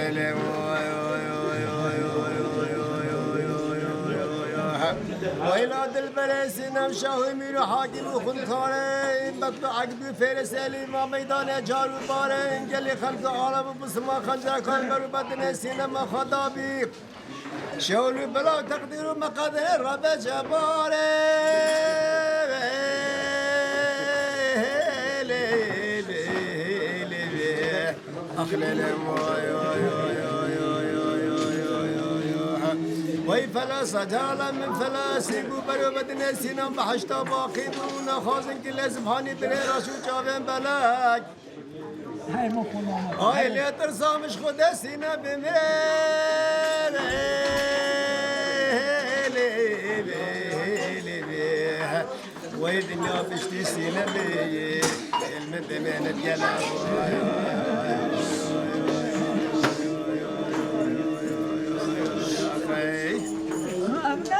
أخلي ويلاد البرسين مشاوي ميرو حاكم وخنثارين بطو عقب فارس ما ميدان جارو بارين قال خلق عالم بسما خنجر كان بربط نسينا ما خطابي شاولو بلا تقدير مقدر رب جباري أخلي وي فلاس جالا من فلاس برو بدنا سينا بحشتا باقي دون خازن كل سبحاني بري راشو جاوين بلاك هاي اللي ترسى مش خدا سينا بمير وي دنيا بشتي سينا بي المن بمين الجلا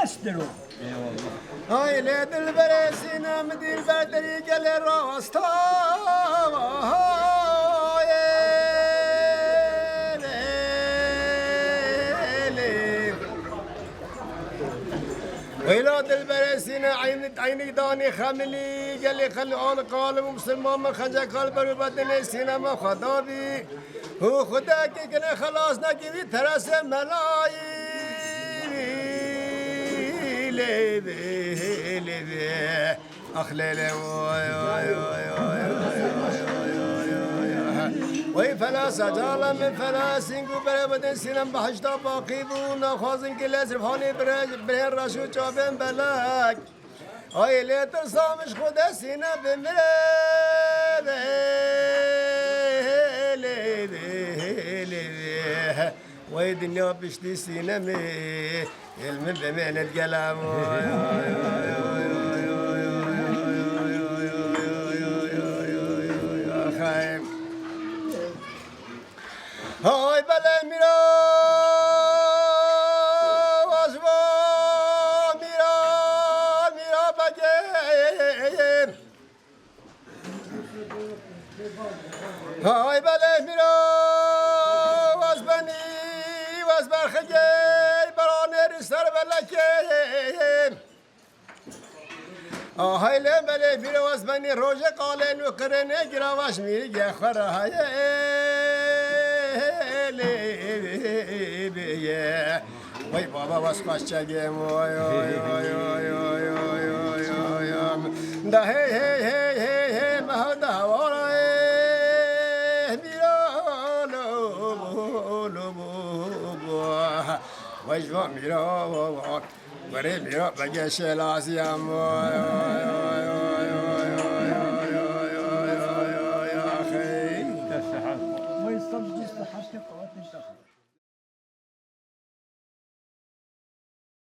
نسترو هاي ليد البرسينا مدير بدري قال الراستا ولاد البرسينا عيني داني خملي قال لي خلي اول قالب مسلمان ما خنجا قلب بدني سينا ما خدابي هو خدا كي خلاص نكي ترس ملاي لبي أخلي وي فلاس جالا من فلاس إنكو بربدن سينم بحشتا باقيدون خازن كلا سرفاني برين راشو جابين بلاك هاي اللي ترسامش خدا سينا بمري وي دنيا بشتي سينمي المن بمين القلم هاي بلا ميرا واسوا ميرا بجيم هاي بلا ميرا واسبني واسبر خجي برانير سر بلكيم هاي لبلي بير واسبني روجه قالن وكرنه جراواش ميري خر هاي وي بابا واسقاش جيم وي ده هي ما هذا ورا وجوا ميرا وري ميرا بجش لازم